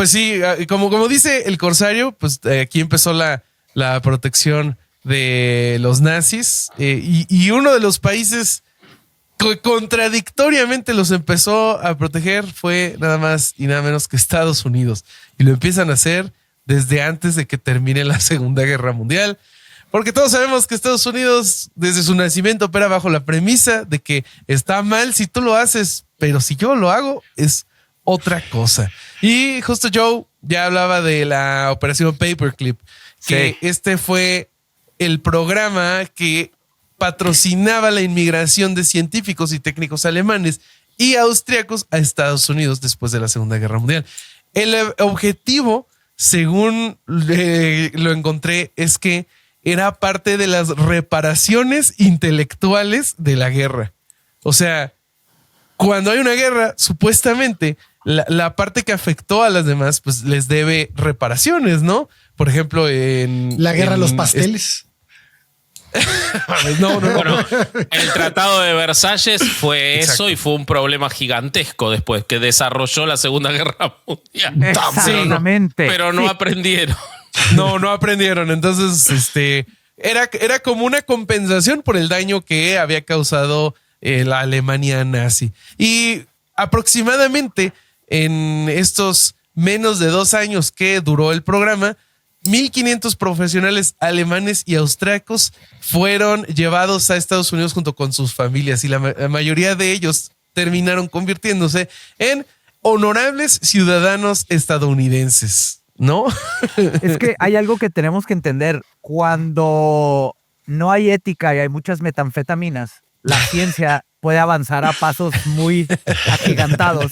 Pues sí, como dice el Corsario, pues aquí empezó la protección de los nazis y uno de los países que contradictoriamente los empezó a proteger fue nada más y nada menos que Estados Unidos. Y lo empiezan a hacer desde antes de que termine la Segunda Guerra Mundial. Porque todos sabemos que Estados Unidos desde su nacimiento opera bajo la premisa de que está mal si tú lo haces, pero si yo lo hago es otra cosa. Y justo Joe ya hablaba de la operación Paperclip, que este fue el programa que patrocinaba la inmigración de científicos y técnicos alemanes y austriacos a Estados Unidos después de la Segunda Guerra Mundial. El objetivo, según lo encontré, es que era parte de las reparaciones intelectuales de la guerra. O sea, cuando hay una guerra, supuestamente la parte que afectó a las demás, pues les debe reparaciones, ¿no? Por ejemplo, en la guerra de los pasteles. No. Bueno, el Tratado de Versalles fue Exacto. eso y fue un problema gigantesco después que desarrolló la Segunda Guerra Mundial. Exactamente. Pero no aprendieron. No aprendieron. Entonces, era como una compensación por el daño que había causado la Alemania nazi. Y aproximadamente en estos menos de 2 años que duró el programa, 1,500 profesionales alemanes y austriacos fueron llevados a Estados Unidos junto con sus familias y la mayoría de ellos terminaron convirtiéndose en honorables ciudadanos estadounidenses, ¿no? Es que hay algo que tenemos que entender. Cuando no hay ética y hay muchas metanfetaminas, la ciencia puede avanzar a pasos muy agigantados.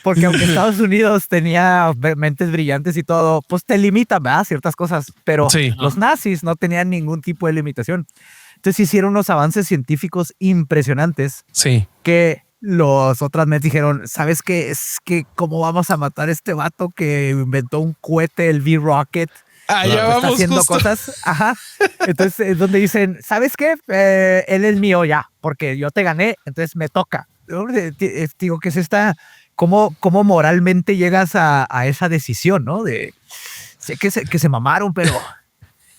Porque aunque Estados Unidos tenía mentes brillantes y todo, pues te limita, ¿verdad? Ciertas cosas. Pero sí, los nazis no tenían ningún tipo de limitación. Entonces hicieron unos avances científicos impresionantes. Sí. Que los otras mentes dijeron, ¿sabes qué? Es que cómo vamos a matar a este vato que inventó un cohete, el V-Rocket. Ya vamos está haciendo justo. cosas. Ajá. Entonces es donde dicen, ¿sabes qué? Él es mío ya, porque yo te gané, entonces me toca. Digo que es esta, cómo moralmente llegas a esa decisión, ¿no? De sé que se mamaron, pero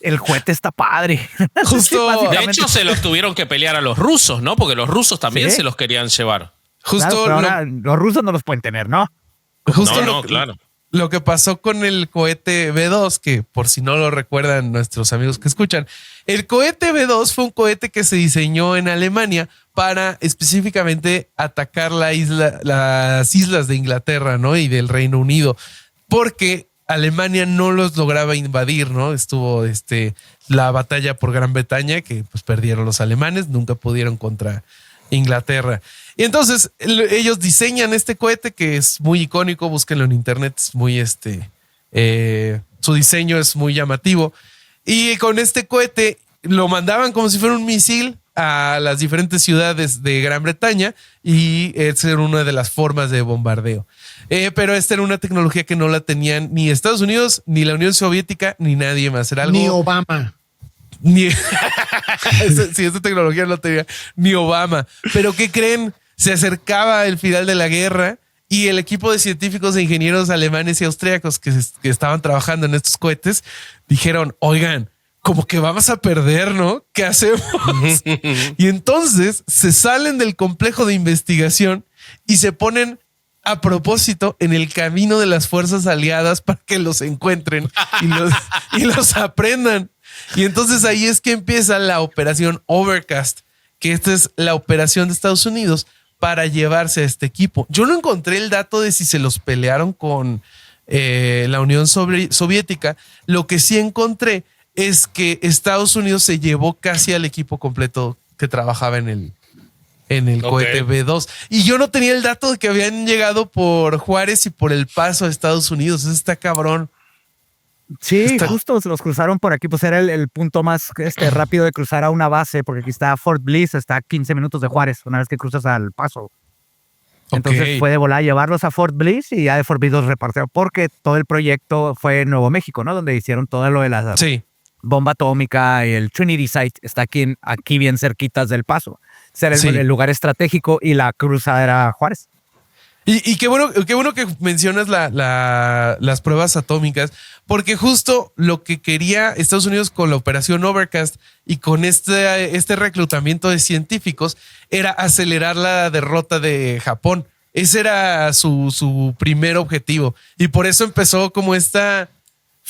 el cohete está padre. Justo. De hecho, se los tuvieron que pelear a los rusos, ¿no? Porque los rusos también se los querían llevar. Justo. Claro, pero ahora los rusos no los pueden tener, ¿no? Justo claro. Lo que pasó con el cohete B2, que por si no lo recuerdan nuestros amigos que escuchan, el cohete B2 fue un cohete que se diseñó en Alemania para específicamente atacar las islas de Inglaterra, ¿no? Y del Reino Unido, porque Alemania no los lograba invadir, ¿no? Estuvo la batalla por Gran Bretaña, que pues perdieron los alemanes, nunca pudieron contra Inglaterra. Y entonces ellos diseñan este cohete que es muy icónico, búsquenlo en internet, es muy su diseño es muy llamativo. Y con este cohete lo mandaban como si fuera un misil a las diferentes ciudades de Gran Bretaña y esa era una de las formas de bombardeo. Pero esta era una tecnología que no la tenían ni Estados Unidos, ni la Unión Soviética, ni nadie más. Era algo... Ni Obama. Si esta tecnología no tenía ni Obama. Pero ¿qué creen? Se acercaba el final de la guerra y el equipo de científicos e ingenieros alemanes y austríacos que estaban trabajando en estos cohetes dijeron, oigan, como que vamos a perder, ¿no? ¿Qué hacemos? Y entonces se salen del complejo de investigación y se ponen a propósito en el camino de las fuerzas aliadas para que los encuentren y los aprendan. Y entonces ahí es que empieza la operación Overcast, que esta es la operación de Estados Unidos para llevarse a este equipo. Yo no encontré el dato de si se los pelearon con la Unión Soviética. Lo que sí encontré es que Estados Unidos se llevó casi al equipo completo que trabajaba en el cohete B2. Y yo no tenía el dato de que habían llegado por Juárez y por El Paso a Estados Unidos. Eso está cabrón. Sí, justo se los cruzaron por aquí, pues era el punto más rápido de cruzar a una base, porque aquí está Fort Bliss, está a 15 minutos de Juárez, una vez que cruzas al Paso. Entonces fue de volar a llevarlos a Fort Bliss y ya de Fort Bliss los repartieron, porque todo el proyecto fue en Nuevo México, ¿no? Donde hicieron todo lo de la bomba atómica y el Trinity Site está aquí bien cerquitas del Paso. Era el lugar estratégico y la cruzada era Juárez. Y qué bueno que mencionas las pruebas atómicas, porque justo lo que quería Estados Unidos con la operación Overcast y con este reclutamiento de científicos era acelerar la derrota de Japón. Ese era su primer objetivo. Y por eso empezó como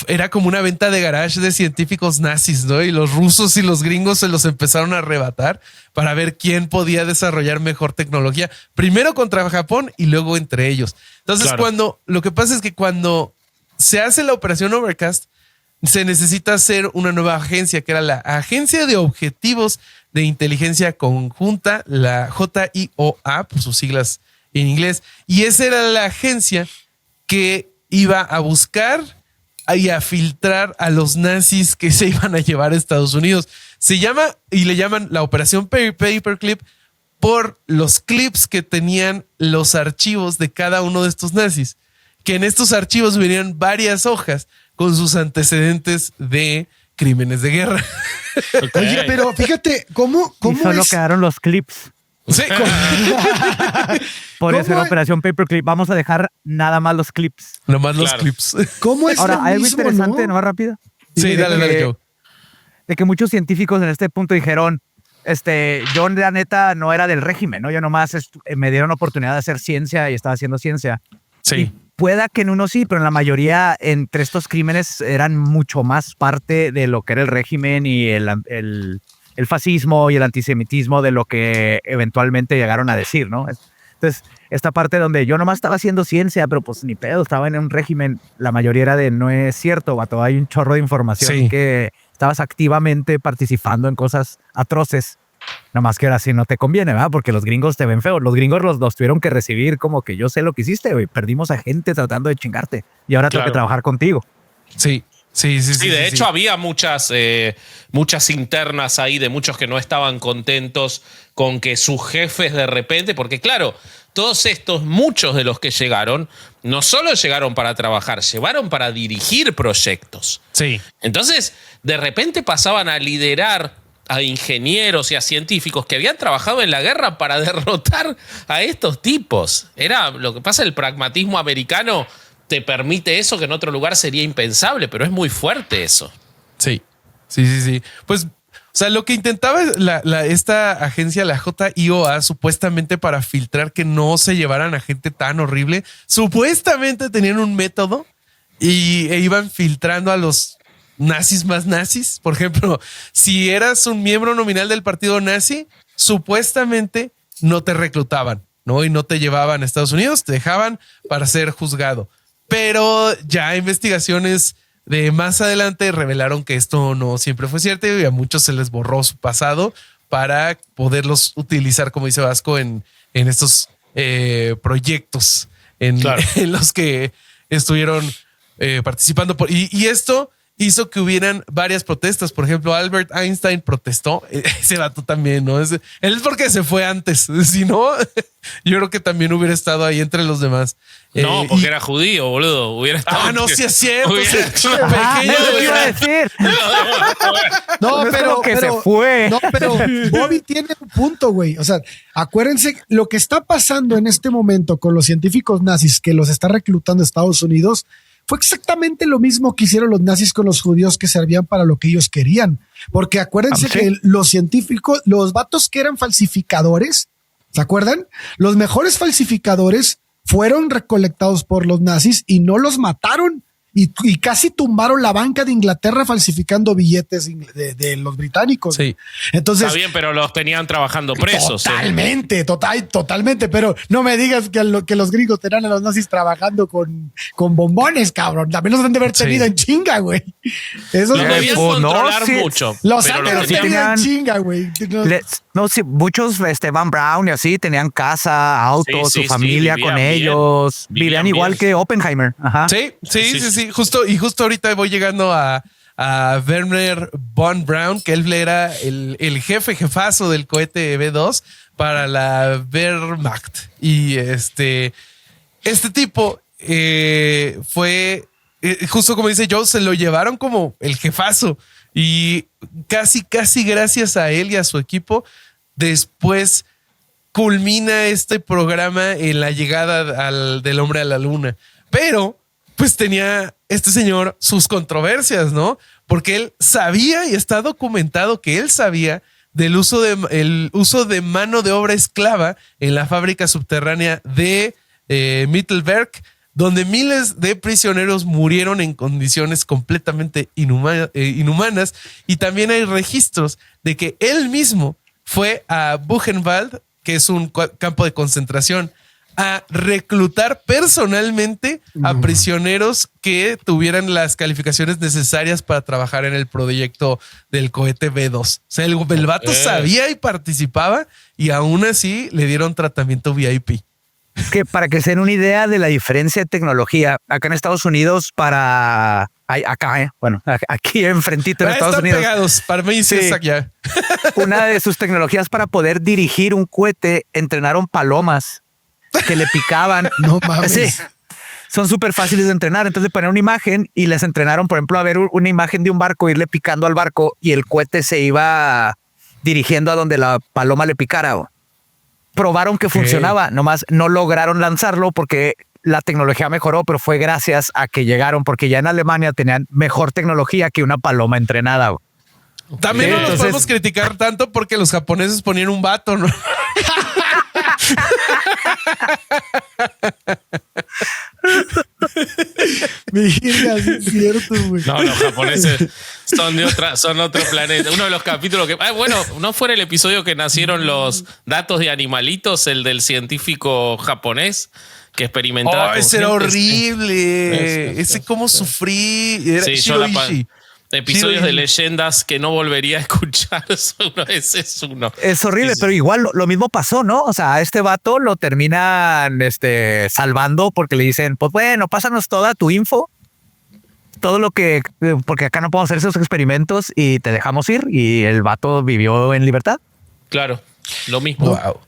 era como una venta de garage de científicos nazis, ¿no? Y los rusos y los gringos se los empezaron a arrebatar para ver quién podía desarrollar mejor tecnología. Primero contra Japón y luego entre ellos. Entonces, lo que pasa es que cuando se hace la operación Overcast, se necesita hacer una nueva agencia, que era la Agencia de Objetivos de Inteligencia Conjunta, la JIOA, por sus siglas en inglés. Y esa era la agencia que iba a buscar y a filtrar a los nazis que se iban a llevar a Estados Unidos. Se llama y le llaman la Operación Paperclip por los clips que tenían los archivos de cada uno de estos nazis, que en estos archivos venían varias hojas con sus antecedentes de crímenes de guerra. Okay. Oye, pero fíjate, ¿cómo y solo quedaron los clips. Sí. Por eso era Operación Paperclip. Vamos a dejar nada más los clips. Nomás los clips. ¿Cómo es? Ahora, hay algo interesante, ¿no? Más rápido. Sí, dale, Joe. De que muchos científicos en este punto dijeron, yo la neta no era del régimen, ¿no? Yo nomás me dieron oportunidad de hacer ciencia y estaba haciendo ciencia. Sí. Y pueda que en uno sí, pero en la mayoría entre estos crímenes eran mucho más parte de lo que era el régimen y el fascismo y el antisemitismo de lo que eventualmente llegaron a decir, ¿no? Entonces, esta parte donde yo nomás estaba haciendo ciencia, pero pues ni pedo, estaba en un régimen, la mayoría era de no es cierto, vato, hay un chorro de información que estabas activamente participando en cosas atroces, nomás que ahora sí no te conviene, ¿verdad? Porque los gringos te ven feo, los gringos los tuvieron que recibir como que yo sé lo que hiciste, güey, perdimos a gente tratando de chingarte y ahora tengo que trabajar contigo. Sí. Sí, de hecho había muchas internas ahí de muchos que no estaban contentos con que sus jefes de repente, porque claro, muchos de los que llegaron, no solo llegaron para trabajar, llegaron para dirigir proyectos. Sí. Entonces, de repente pasaban a liderar a ingenieros y a científicos que habían trabajado en la guerra para derrotar a estos tipos. Era lo que pasa, el pragmatismo americano te permite eso que en otro lugar sería impensable, pero es muy fuerte eso. Sí. Pues, o sea, lo que intentaba esta agencia, la JIOA, supuestamente para filtrar que no se llevaran a gente tan horrible, supuestamente tenían un método e iban filtrando a los nazis más nazis. Por ejemplo, si eras un miembro nominal del partido nazi, supuestamente no te reclutaban, ¿no? Y no te llevaban a Estados Unidos, te dejaban para ser juzgado. Pero ya investigaciones de más adelante revelaron que esto no siempre fue cierto y a muchos se les borró su pasado para poderlos utilizar, como dice Vasco, en estos proyectos en los que estuvieron participando. Y esto hizo que hubieran varias protestas. Por ejemplo, Albert Einstein protestó. Ese vato también, ¿no? Él es porque se fue antes. Si no, yo creo que también hubiera estado ahí entre los demás. No, porque era judío, boludo. Hubiera estado. No, sí es cierto. Pequeño lo iba a decir. No, pero se fue. No, pero Bobby tiene un punto, güey. O sea, acuérdense lo que está pasando en este momento con los científicos nazis que los está reclutando Estados Unidos. Fue exactamente lo mismo que hicieron los nazis con los judíos que servían para lo que ellos querían. Porque acuérdense que los científicos, los vatos que eran falsificadores, ¿se acuerdan? Los mejores falsificadores fueron recolectados por los nazis y no los mataron. Y casi tumbaron la banca de Inglaterra falsificando billetes de los británicos. Sí. Entonces, está bien, pero los tenían trabajando presos. Totalmente. Pero no me digas que los gringos tenían a los nazis trabajando con bombones, cabrón. También los han de haber tenido en chinga, güey. Eso los debían controlar mucho. Los han de haber tenido en chinga, güey. Muchos Van Braun y así tenían casa, auto, su familia con ellos. Vivían igual que Oppenheimer. Ajá. Sí. Justo ahorita voy llegando a Werner von Braun, que él era el jefazo del cohete B-2 para la Wehrmacht. Y este tipo fue, justo como dice Joe, se lo llevaron como el jefazo. Y casi gracias a él y a su equipo, después culmina este programa en la llegada del hombre a la luna. Pero pues tenía este señor sus controversias, ¿no? Porque él sabía, y está documentado que él sabía del uso de mano de obra esclava en la fábrica subterránea de Mittelberg, donde miles de prisioneros murieron en condiciones completamente inhumanas. Y también hay registros de que él mismo fue a Buchenwald, que es un campo de concentración, a reclutar personalmente a prisioneros que tuvieran las calificaciones necesarias para trabajar en el proyecto del cohete B2. O sea, el vato sabía y participaba, y aún así le dieron tratamiento VIP. Que para que se den una idea de la diferencia de tecnología, acá en Estados Unidos aquí enfrentito en Estados Unidos. Están pegados, para mí sí es allá. Una de sus tecnologías para poder dirigir un cohete, entrenaron palomas que le picaban. No mames. Sí, son súper fáciles de entrenar. Entonces poner una imagen y les entrenaron, por ejemplo, a ver una imagen de un barco, irle picando al barco y el cohete se iba dirigiendo a donde la paloma le picara. Probaron que funcionaba, nomás no lograron lanzarlo porque la tecnología mejoró, pero fue gracias a que llegaron, porque ya en Alemania tenían mejor tecnología que una paloma entrenada. También no los podemos criticar tanto porque los japoneses ponían un vato, ¿no? Virga, sí es cierto, güey. No, los japoneses son otro planeta. Uno de los capítulos que... ¿no fuera el episodio que nacieron los datos de animalitos, el del científico japonés que experimentaba? Ese era horrible. Ese cómo sufrí. Era Shiroishi. Episodios de leyendas que no volvería a escuchar. Ese es uno. Es horrible, pero igual lo mismo pasó, ¿no? O sea, a este vato lo terminan salvando porque le dicen, pues bueno, pásanos toda tu info, todo lo que, porque acá no podemos hacer esos experimentos y te dejamos ir, y el vato vivió en libertad. Claro, lo mismo. Wow.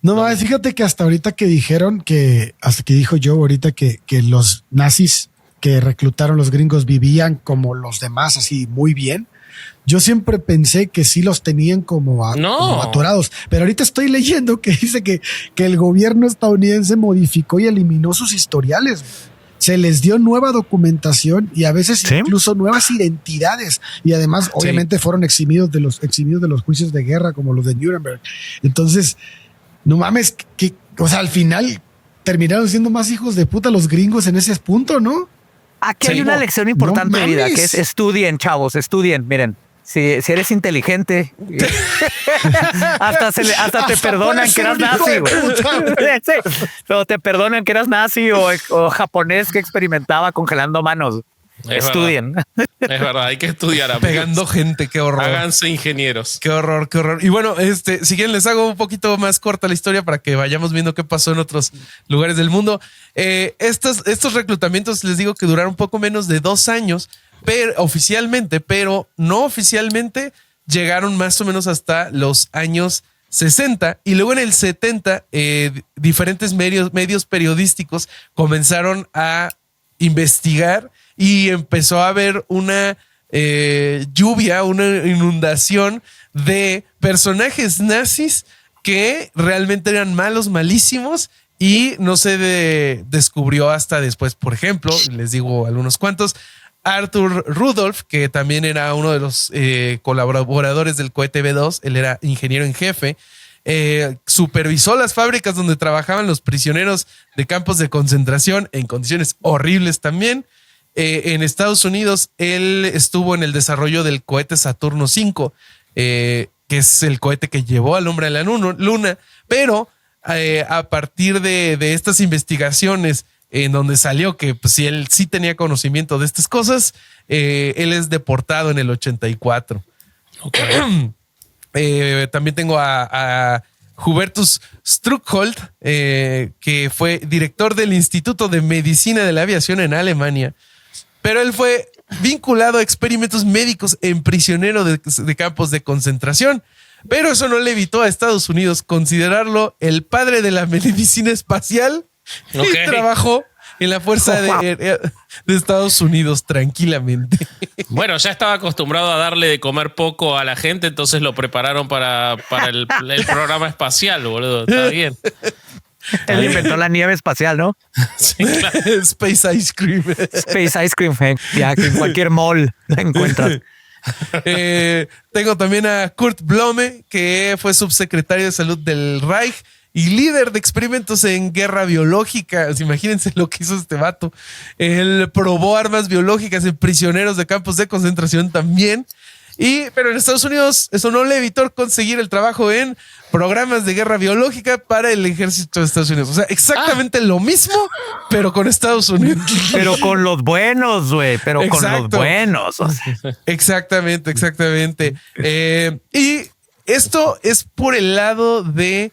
No mames, fíjate que hasta ahorita que dijeron hasta que dijo Joe ahorita que los nazis que reclutaron los gringos vivían como los demás, así muy bien. Yo siempre pensé que sí los tenían como atorados, pero ahorita estoy leyendo que dice que el gobierno estadounidense modificó y eliminó sus historiales. Se les dio nueva documentación y a veces incluso nuevas identidades, y además obviamente fueron eximidos de los juicios de guerra como los de Nuremberg. Entonces, no mames, o sea, al final terminaron siendo más hijos de puta los gringos en ese punto, ¿no? Aquí hay una lección importante de vida, que es estudien, chavos, estudien. Miren, si eres inteligente, hasta te perdonan que eras nazi, güey. Pero te perdonan que eras nazi o japonés que experimentaba congelando manos. Estudien. Es verdad, hay que estudiar. Amigos. Pegando gente, qué horror. Háganse ingenieros. Qué horror, qué horror. Y bueno, si quieren les hago un poquito más corta la historia para que vayamos viendo qué pasó en otros lugares del mundo. Estos reclutamientos, les digo que duraron un poco menos de 2 años, oficialmente, pero no oficialmente llegaron más o menos hasta los años 60, y luego en el 70 diferentes medios periodísticos comenzaron a investigar y empezó a haber una lluvia, una inundación de personajes nazis que realmente eran malos, malísimos, y no se descubrió hasta después. Por ejemplo, les digo algunos cuantos: Arthur Rudolph, que también era uno de los colaboradores del cohete B2, él era ingeniero en jefe, supervisó las fábricas donde trabajaban los prisioneros de campos de concentración en condiciones horribles también. En Estados Unidos, él estuvo en el desarrollo del cohete Saturno V, que es el cohete que llevó al hombre a la luna, pero a partir de estas investigaciones en donde salió que pues, si él sí tenía conocimiento de estas cosas, él es deportado en el 84. Okay. También tengo a Hubertus Struckhold, que fue director del Instituto de Medicina de la Aviación en Alemania, pero él fue vinculado a experimentos médicos en prisioneros de campos de concentración. Pero eso no le evitó a Estados Unidos considerarlo el padre de la medicina espacial. Okay. Y trabajó en la Fuerza de Estados Unidos tranquilamente. Bueno, ya estaba acostumbrado a darle de comer poco a la gente, entonces lo prepararon para el programa espacial, boludo. Está bien. Él inventó la nieve espacial, ¿no? Sí, claro. Space Ice Cream. Space Ice Cream, ya que en cualquier mall la encuentras. Tengo también a Kurt Blome, que fue subsecretario de Salud del Reich y líder de experimentos en guerra biológica. Imagínense lo que hizo este vato. Él probó armas biológicas en prisioneros de campos de concentración también. Pero en Estados Unidos eso no le evitó conseguir el trabajo en programas de guerra biológica para el ejército de Estados Unidos. O sea, exactamente lo mismo, pero con Estados Unidos. Pero con los buenos, güey. Pero con los buenos. Exactamente. Y esto es por el lado de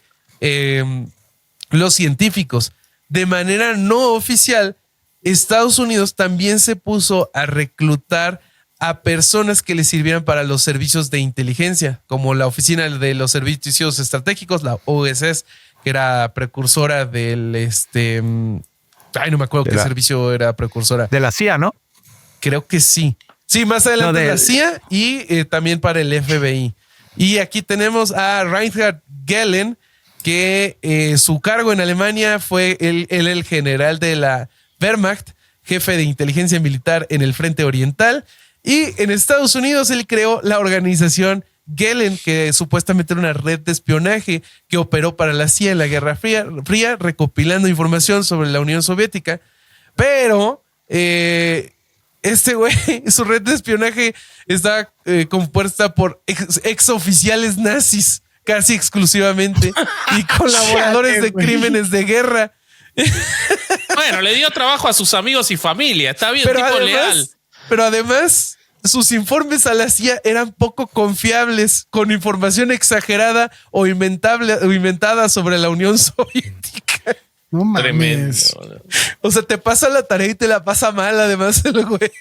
los científicos. De manera no oficial, Estados Unidos también se puso a reclutar a personas que le sirvieran para los servicios de inteligencia, como la Oficina de los Servicios Estratégicos, la OSS, que era precursora del no me acuerdo qué servicio era precursora. De la CIA, ¿no? Creo que sí. Sí, más adelante de la CIA y también para el FBI. Y aquí tenemos a Reinhard Gehlen, que su cargo en Alemania fue el general de la Wehrmacht, jefe de inteligencia militar en el Frente Oriental. Y en Estados Unidos él creó la organización Gehlen, que supuestamente era una red de espionaje que operó para la CIA en la Guerra Fría, recopilando información sobre la Unión Soviética. Pero este güey, su red de espionaje está compuesta por ex oficiales nazis, casi exclusivamente, y colaboradores de crímenes de guerra. Bueno, le dio trabajo a sus amigos y familia. Está bien, pero tipo además, leal. Pero además, sus informes a la CIA eran poco confiables, con información exagerada o inventada sobre la Unión Soviética. No mames. Tremendo. O sea, te pasa la tarea y te la pasa mal, además, el güey.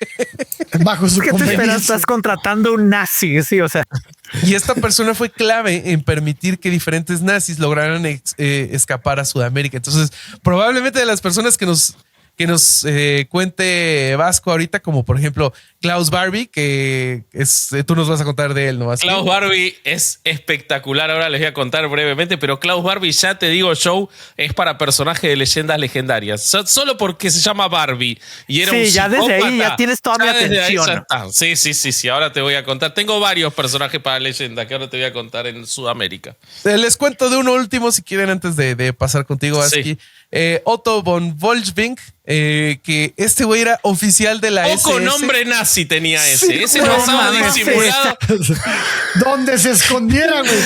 Bajo su ¿Qué te esperas? conveniencia. Estás contratando un nazi, sí, o sea. Y esta persona fue clave en permitir que diferentes nazis lograran escapar a Sudamérica. Entonces, probablemente de las personas que nos cuente Vasco ahorita, como por ejemplo Klaus Barbie, que tú nos vas a contar de él, ¿no? Vasco? Klaus Barbie es espectacular. Ahora les voy a contar brevemente, pero Klaus Barbie, ya te digo, show es para personaje de leyendas legendarias. Solo porque se llama Barbie y era un ya psicópata. desde ahí ya tienes toda mi atención. Sí, ahora te voy a contar. Tengo varios personajes para leyenda que ahora te voy a contar en Sudamérica. Les cuento de uno último, si quieren, antes de pasar contigo, Vasco. Sí. Otto von Wolfswing, que este güey era oficial de la SS. Poco nombre nazi tenía ese. Sí, ese no pasaba mames. disimulado. Donde se escondiera, güey.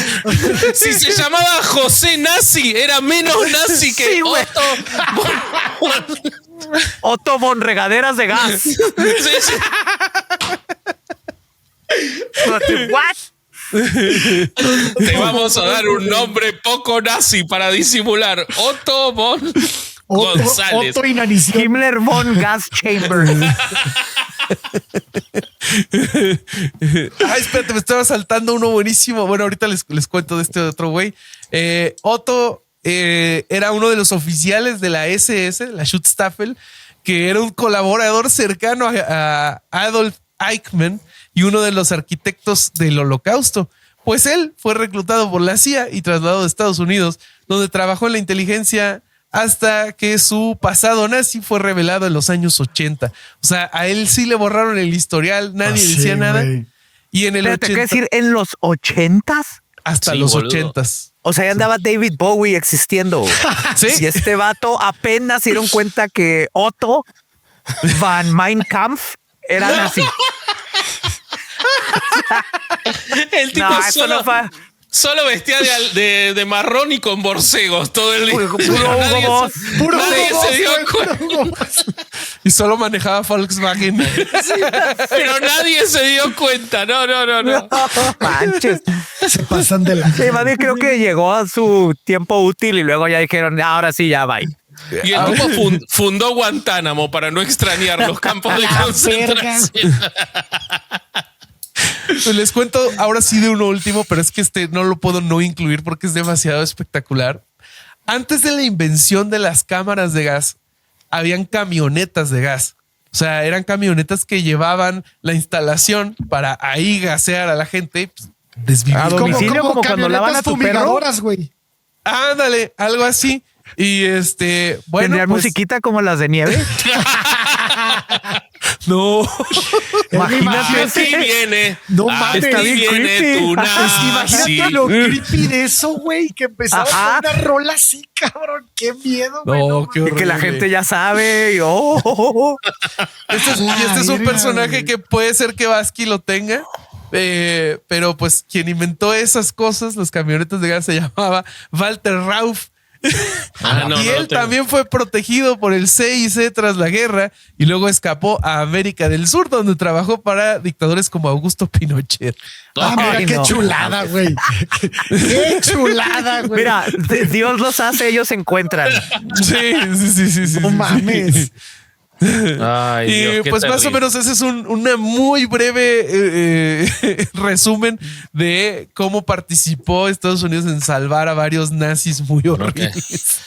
Si se llamaba José Nazi, era menos nazi que Sí, güey. Otto. Otto von Regaderas de Gas. Sí. What? Te vamos a dar un nombre poco nazi para disimular. Otto von González. Otto Inanición. Himmler von Gas Chamber. Ay, espérate, me estaba saltando uno buenísimo. Bueno, ahorita les cuento de este otro güey. Otto era uno de los oficiales de la SS, la Schutzstaffel, que era un colaborador cercano a Adolf Eichmann y uno de los arquitectos del Holocausto. Pues él fue reclutado por la CIA y trasladado a Estados Unidos, donde trabajó en la inteligencia hasta que su pasado nazi fue revelado en los años 80. O sea, a él sí le borraron el historial, nadie decía nada. Güey. Y en el Espérate, 80, ¿qué decir? ¿En los 80s? hasta Sí, los boludo. 80s. O sea, ya andaba David Bowie existiendo. ¿Sí? Y este vato apenas se dieron cuenta que Otto van Mein Kampf era nazi. El tipo No, eso no fue. solo vestía de marrón y con borcegos todo el día. Puro Pero Hugo nadie Boss. Puro nadie Hugo se dio Boss, güey, cuenta. puro Hugo Boss. Y solo manejaba Volkswagen. Pero nadie se dio cuenta. No. No manches. Se pasan de la. Sí, más bien creo que llegó a su tiempo útil y luego ya dijeron, ahora sí, ya va. Y el tipo fundó Guantánamo para no extrañar los campos de la concentración. Les cuento ahora sí de uno último, pero es que no lo puedo no incluir porque es demasiado espectacular. Antes de la invención de las cámaras de gas, habían camionetas de gas. O sea, eran camionetas que llevaban la instalación para ahí gasear a la gente, pues, desvivir. A domicilio, como cuando lavan a tu perro. Güey. Ándale, algo así. Y bueno. ¿Tendrían pues, musiquita como las de nieve? No. Imagínate. Aquí viene. No mames. Aquí viene tu nazi. Imagínate lo creepy de eso, güey. Que empezaba con una rola así, cabrón. Qué miedo, güey. No, qué horrible. Que la gente ya sabe. Y este es un personaje que puede ser que Vasky lo tenga. Pero pues quien inventó esas cosas, las camionetas de gas, se llamaba Walter Rauff. Y él también fue protegido por el CIC tras la guerra y luego escapó a América del Sur, donde trabajó para dictadores como Augusto Pinochet. Mira, qué chulada, güey. Qué chulada, güey. Mira, Dios los hace, ellos se encuentran. Sí. No mames. Ay, y Dios, pues más o menos ese es una muy breve resumen de cómo participó Estados Unidos en salvar a varios nazis muy horribles.